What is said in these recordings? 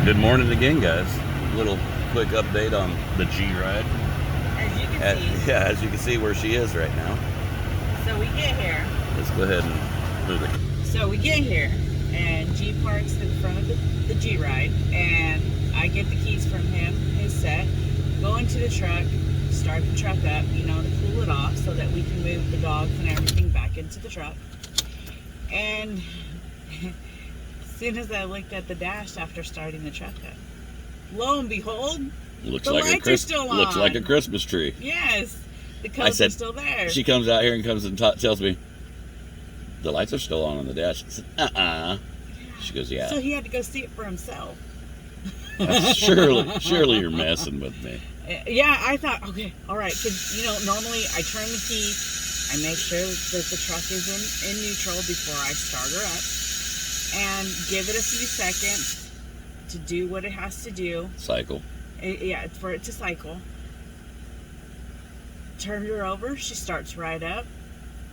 Good morning again, guys. A little quick update on the G-Ride. As you can see. Yeah, as you can see where she is right now. So we get here. Let's go ahead and move it. So we get here, and G parks in front of the G-Ride, and I get the keys from him, his set, go into the truck, start the truck up, to cool it off so that we can move the dogs and everything back into the truck. And as soon as I looked at the dash after starting the truck up, lo and behold, Looks the lights are still on. Looks like a Christmas tree. Yes, the codes are still there. She comes out here and tells me, the lights are still on the dash. I said, She goes, yeah. So he had to go see it for himself. Surely you're messing with me. Yeah, I thought, okay, all right, because, normally I turn the key, I make sure that the truck is in neutral before I start her up, and give it a few seconds to do what it has to do. Cycle. Yeah, for it to cycle. Turn her over, she starts right up,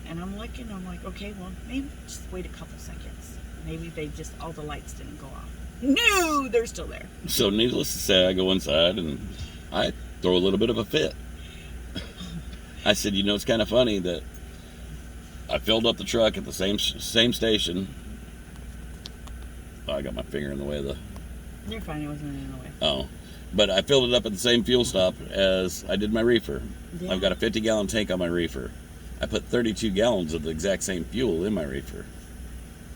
and I'm looking, I'm like, okay, well, maybe just wait a couple seconds. Maybe all the lights didn't go off. No, they're still there. So needless to say, I go inside and I throw a little bit of a fit. I said, it's kind of funny that I filled up the truck at the same station. Oh, I got my finger in the way of the... You're fine, it wasn't in the way. Oh. But I filled it up at the same fuel stop as I did my reefer. Yeah. I've got a 50-gallon tank on my reefer. I put 32 gallons of the exact same fuel in my reefer.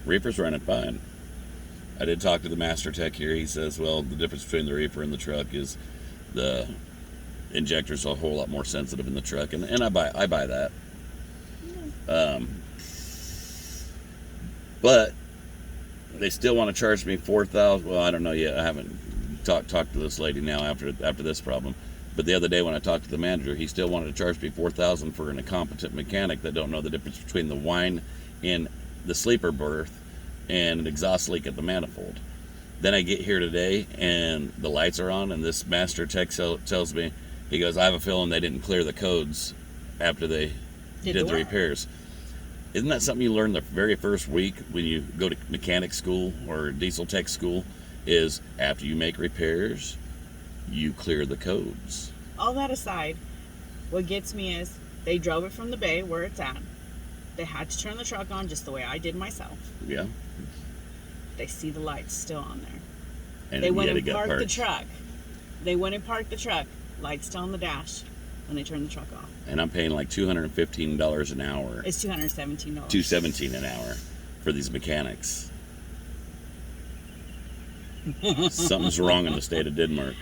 Reefer's running fine. I did talk to the master tech here. He says, well, the difference between the reefer and the truck is the injector's a whole lot more sensitive in the truck, and I buy that. But they still want to charge me $4,000. Well, I don't know yet. I haven't talked to this lady now after this problem. But the other day when I talked to the manager, he still wanted to charge me $4,000 for an incompetent mechanic that don't know the difference between the whine in the sleeper berth and an exhaust leak at the manifold. Then I get here today and the lights are on, and this master tech tells me, he goes, I have a feeling they didn't clear the codes after they did the repairs. Isn't that something you learn the very first week when you go to mechanic school or diesel tech school, is after you make repairs, you clear the codes? All that aside, what gets me is they drove it from the bay where it's at. They had to turn the truck on just the way I did myself. Yeah. They see the lights still on there. And they went and parked the truck. They went and parked the truck. Lights still on the dash when they turned the truck off. And I'm paying like $215 an hour. It's $217. $217 an hour for these mechanics. Something's wrong in the state of Denmark.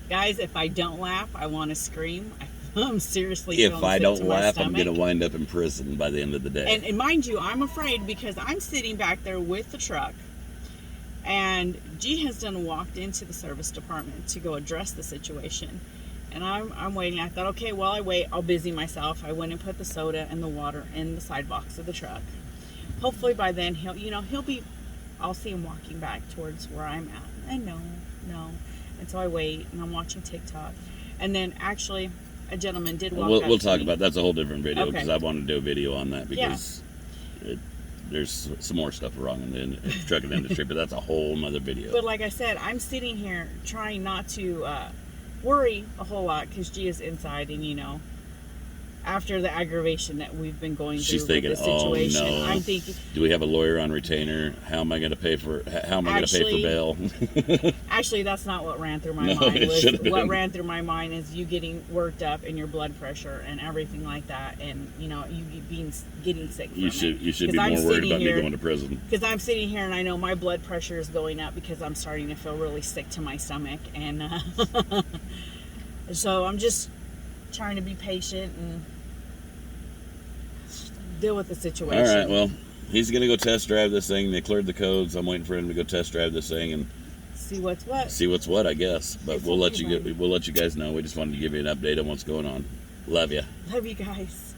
Guys, if I don't laugh, I want to scream. I'm seriously If I don't laugh, I'm going to wind up in prison by the end of the day. And mind you, I'm afraid because I'm sitting back there with the truck, and G has done walked into the service department to go address the situation. And I'm waiting. I thought, okay, while I wait, I'll busy myself. I went and put the soda and the water in the side box of the truck. Hopefully by then I'll see him walking back towards where I'm at. And no. And so I wait, and I'm watching TikTok. And then actually, a gentleman did walk up We'll to talk me. about that's a whole different video, because Okay. I want to do a video on that, because there's some more stuff wrong in the trucking industry, but that's a whole nother video. But like I said, I'm sitting here trying not to worry a whole lot because G is inside, and after the aggravation that we've been going through She's thinking, with the situation, oh no, I'm thinking, do we have a lawyer on retainer? How am I going to pay for? How am I going to pay for bail? Actually, that's not what ran through my No, mind. it should have been. What ran through my mind is you getting worked up and your blood pressure and everything like that, and you getting sick from You should it. be more worried about me going to prison. Because I'm sitting here and I know my blood pressure is going up because I'm starting to feel really sick to my stomach, and so I'm just trying to be patient and deal with the situation. All right, well, he's going to go test drive this thing. They cleared the codes. I'm waiting for him to go test drive this thing and see what's what. See what's what, I guess. But It's we'll okay, let you guys know. We just wanted to give you an update on what's going on. Love you. Love you guys.